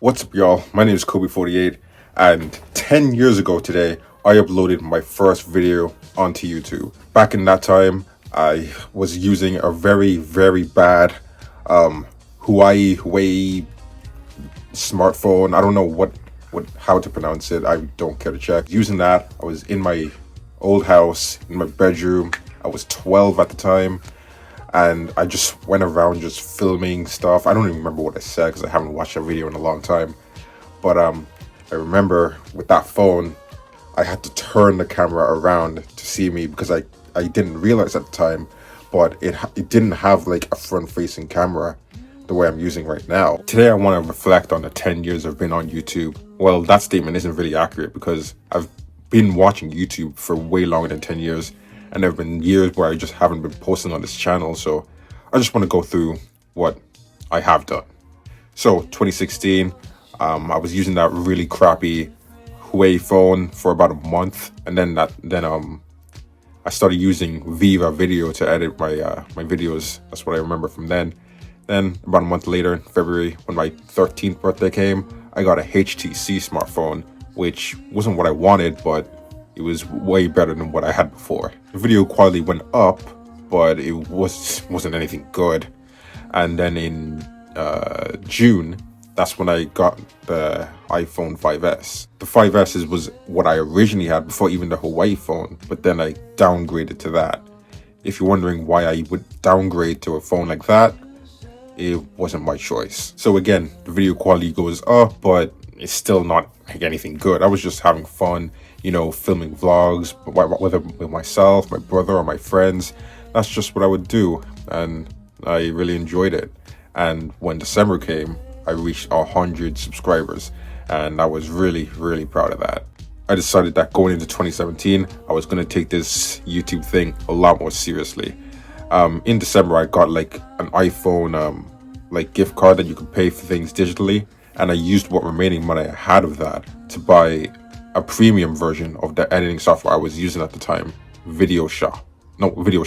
What's up, y'all? My name is Kobi48, and 10 years ago today, I uploaded my first video onto YouTube. Back in that time, I was using a very, very bad Huawei smartphone. I don't know how to pronounce it. I don't care to check. Using that, I was in my old house, in my bedroom. I was 12 at the time. And I just went around just filming stuff. I don't even remember what I said because I haven't watched a video in a long time. But I remember with that phone, I had to turn the camera around to see me because I didn't realize at the time, but it didn't have like a front-facing camera the way I'm using right now. Today I want to reflect on the 10 years I've been on YouTube. Well, that statement isn't really accurate because I've been watching YouTube for way longer than 10 years. And there have been years where I just haven't been posting on this channel. So I just want to go through what I have done. So 2016, I was using that really crappy Huawei phone for about a month. And then I started using Viva Video to edit my videos. That's what I remember from then. Then about a month later, in February, when my 13th birthday came, I got a HTC smartphone, which wasn't what I wanted, but it was way better than what I had before. The video quality went up, but it wasn't anything good. And then in June, that's when I got the iPhone 5S. The 5S was what I originally had before even the Huawei phone, but then I downgraded to that. If you're wondering why I would downgrade to a phone like that, it wasn't my choice. So again, the video quality goes up, but it's still not like anything good. I was just having fun, you know, filming vlogs, whether with myself, my brother, or my friends. That's just what I would do, and I really enjoyed it. And when December came, I reached 100 subscribers, and I was really, really proud of that. I decided that going into 2017, I was going to take this YouTube thing a lot more seriously. In December, I got like an iPhone like gift card that you could pay for things digitally, and I used what remaining money I had of that to buy a premium version of the editing software I was using at the time, Video Shop. Video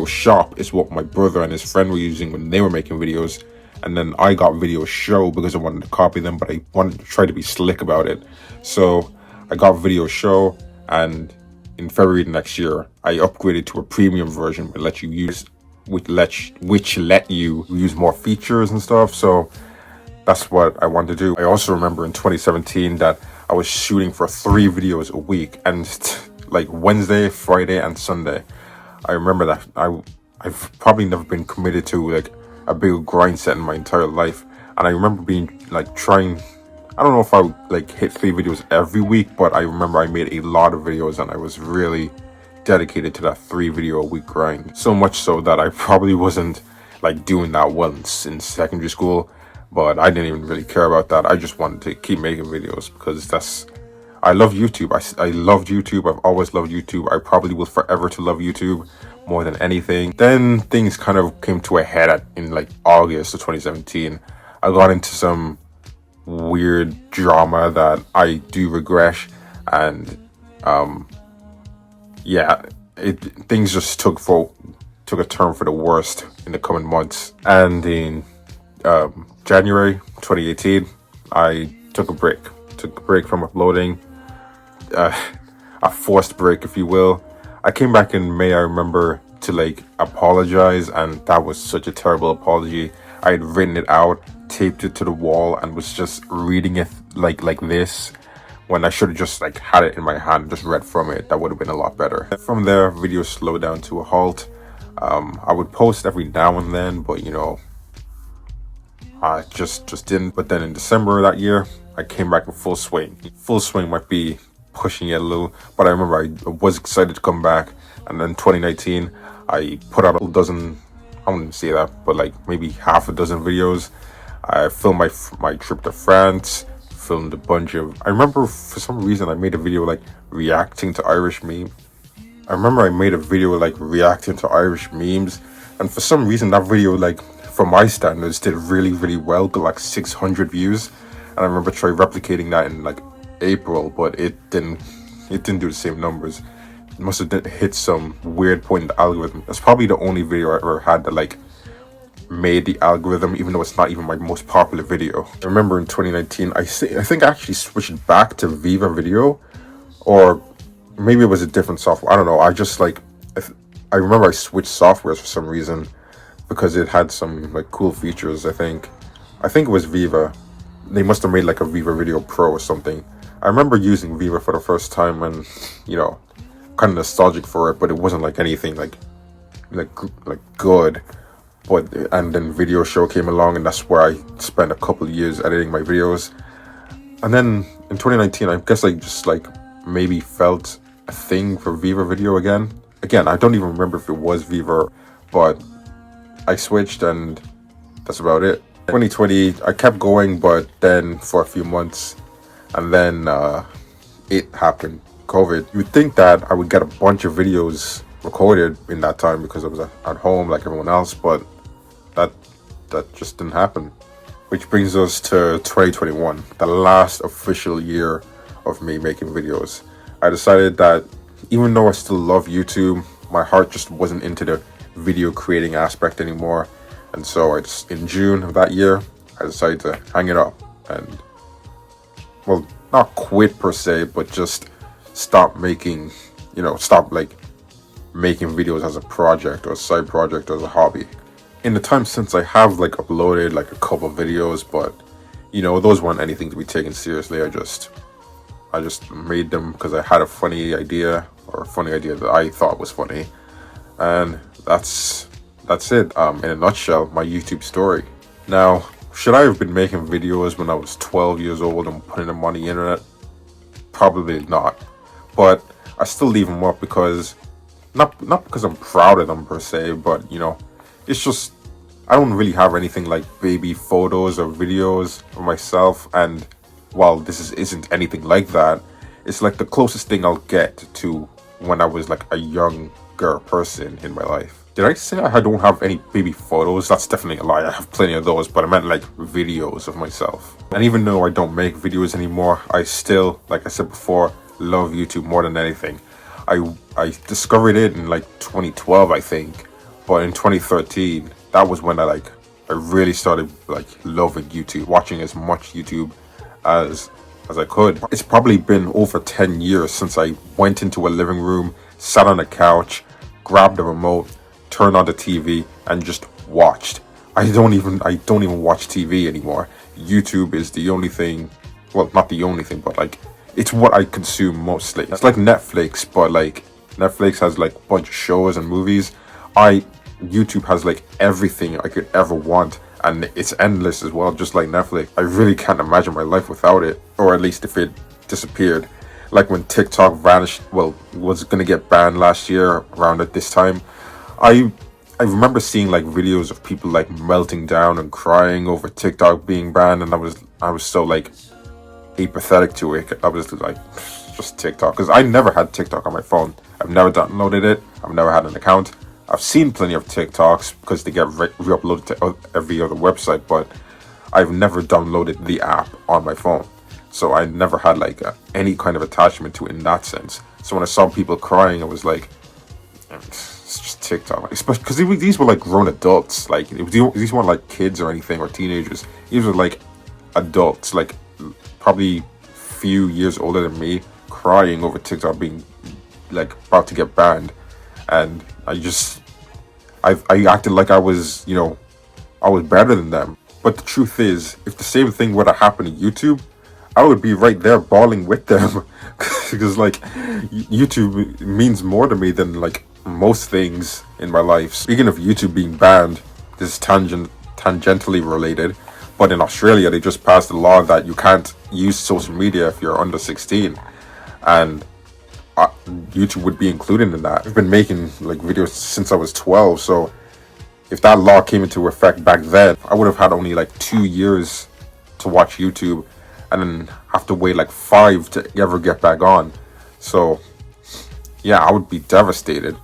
Shop is what my brother and his friend were using when they were making videos, and then I got Video Show because I wanted to copy them, but I wanted to try to be slick about it. So I got Video Show, and in February next year, I upgraded to a premium version which let you use more features and stuff. So that's what I wanted to do. I also remember in 2017 that I was shooting for 3 videos a week, and like Wednesday, Friday, and Sunday. I remember that I've probably never been committed to like a big grind set in my entire life. And I remember being like trying, I don't know if I would like hit 3 videos every week, but I remember I made a lot of videos and I was really dedicated to that 3 video a week grind. So much so that I probably wasn't like doing that well in secondary school, but I didn't even really care about that. I just wanted to keep making videos because I love YouTube. I loved YouTube. I've always loved YouTube. I probably will forever to love YouTube more than anything. Then things kind of came to a head in like August of 2017. I got into some weird drama that I do regret, and things just took a turn for the worst in the coming months. And in January 2018, I took a break from uploading, a forced break, if you will. I came back in May, I remember, to like apologize, and that was such a terrible apology. I had written it out, taped it to the wall, and was just reading it like this, when I should have just like had it in my hand and just read from it. That would have been a lot better. From there, videos slowed down to a halt. I would post every now and then, but you know, I just didn't. But then in December that year, I came back in full swing. Full swing might be pushing it a little, but I remember I was excited to come back. And then 2019, I put out a dozen, I wouldn't say that, but like maybe half a dozen videos. I filmed my trip to France, filmed a bunch of, I remember for some reason I made a video like reacting to Irish memes. And for some reason that video, like from my standards, did really, really well, got like 600 views. And I remember trying replicating that in like April, but it didn't do the same numbers. It must have hit some weird point in the algorithm. That's probably the only video I ever had that like made the algorithm, even though it's not even my most popular video. I remember in 2019, I think I actually switched back to Viva Video, or maybe it was a different software. I don't know. I just like, I remember I switched softwares for some reason because it had some like cool features. I think it was Viva. They must have made like a Viva Video Pro or something. I remember using Viva for the first time and, you know, kind of nostalgic for it, but it wasn't like anything like good. But and then Video Show came along, and that's where I spent a couple of years editing my videos. And then in 2019, I guess I just like maybe felt a thing for Viva Video again. I don't even remember if it was Viva, but I switched, and that's about it. 2020, I kept going, but then for a few months, and then it happened, COVID. You'd think that I would get a bunch of videos recorded in that time because I was at home like everyone else, but that just didn't happen. Which brings us to 2021, the last official year of me making videos. I decided that even though I still love YouTube, my heart just wasn't into the video creating aspect anymore. And so in June of that year, I decided to hang it up and, well, not quit per se, but just stop making, stop like making videos as a project or a side project or as a hobby. In the time since, I have like uploaded like a couple videos, but those weren't anything to be taken seriously. I just made them because I had a funny idea, or a funny idea that I thought was funny, and that's it. In a nutshell, my YouTube story. Now, should I have been making videos when I was 12 years old and putting them on the internet? Probably not, but I still leave them up because not because I'm proud of them per se, but it's just I don't really have anything like baby photos or videos of myself, and while this isn't anything like that, it's like the closest thing I'll get to when I was like a younger person in my life. Did I say I don't have any baby photos? That's definitely a lie. I have plenty of those, but I meant like videos of myself. And even though I don't make videos anymore, I still, like I said before, love YouTube more than anything. I discovered it in like 2012, I think, but in 2013, that was when I really started like loving YouTube, watching as much YouTube as I could. It's probably been over 10 years since I went into a living room, sat on a couch, grabbed the remote, turned on the TV, and just watched. I don't even watch TV anymore. YouTube is the only thing, well, not the only thing, but like it's what I consume mostly. It's like Netflix, but like Netflix has like a bunch of shows and movies. YouTube has like everything I could ever want, and it's endless as well, just like Netflix. I really can't imagine my life without it, or at least if it disappeared. Like when TikTok vanished, well, was gonna get banned last year around at this time. I remember seeing like videos of people like melting down and crying over TikTok being banned, and I was so like apathetic to it. I was like, just TikTok, because I never had TikTok on my phone. I've never downloaded it. I've never had an account. I've seen plenty of TikToks because they get re-uploaded to every other website, but I've never downloaded the app on my phone. So I never had like any kind of attachment to it in that sense. So when I saw people crying, I was like, it's just TikTok. Especially because these were like grown adults. Like these weren't like kids or anything or teenagers. These were like adults, like probably few years older than me, crying over TikTok being like about to get banned. And I acted like I was better than them. But the truth is, if the same thing would have happened to YouTube, I would be right there bawling with them. Because like YouTube means more to me than like most things in my life. Speaking of YouTube being banned, this is tangentially related, but in Australia they just passed a law that you can't use social media if you're under 16, and YouTube would be included in that. I've been making like videos since I was 12, so if that law came into effect back then, I would have had only like 2 years to watch YouTube, and then have to wait like 5 to ever get back on. So yeah, I would be devastated.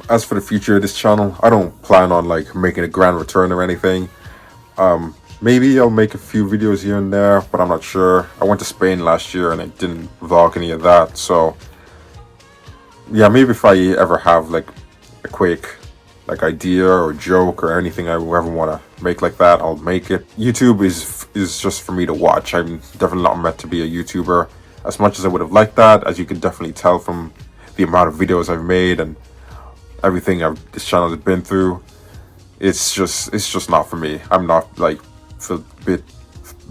As for the future of this channel, I don't plan on like making a grand return or anything. Maybe I'll make a few videos here and there, but I'm not sure. I went to Spain last year and I didn't vlog any of that, so yeah, maybe if I ever have like a quick like idea or joke or anything I ever want to make like that, I'll make it. YouTube is just for me to watch. I'm definitely not meant to be a YouTuber. As much as I would have liked that, as you can definitely tell from the amount of videos I've made and everything this channel has been through, it's just not for me. I'm not like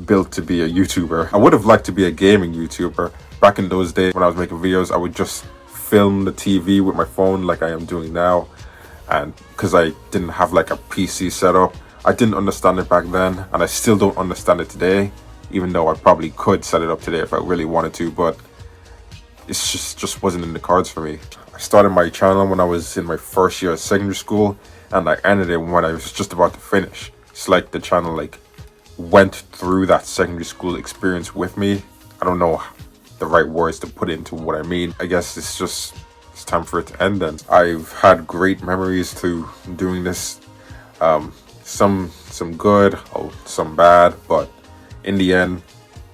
built to be a YouTuber. I would have liked to be a gaming YouTuber. Back in those days when I was making videos, I would just film the TV with my phone like I am doing now. And because I didn't have like a PC setup, I didn't understand it back then, and I still don't understand it today, even though I probably could set it up today if I really wanted to, but it's just wasn't in the cards for me. I started my channel when I was in my first year of secondary school, and I ended it when I was just about to finish. It's like the channel like went through that secondary school experience with me. I don't know the right words to put into what I mean. I guess it's time for it to end then. I've had great memories through doing this. Some good, some bad, but in the end,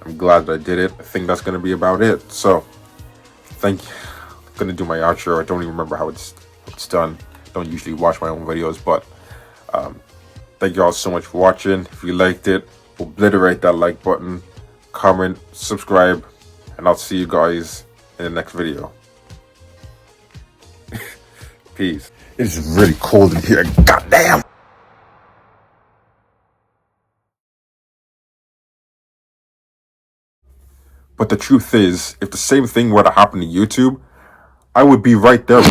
I'm glad that I did it. I think that's gonna be about it. So, I'm gonna do my outro. I don't even remember how it's done. I don't usually watch my own videos, but thank you all so much for watching. If you liked it, obliterate that like button, comment, subscribe, and I'll see you guys in the next video. Peace. It's really cold in here. Goddamn. But the truth is, if the same thing were to happen to YouTube, I would be right there.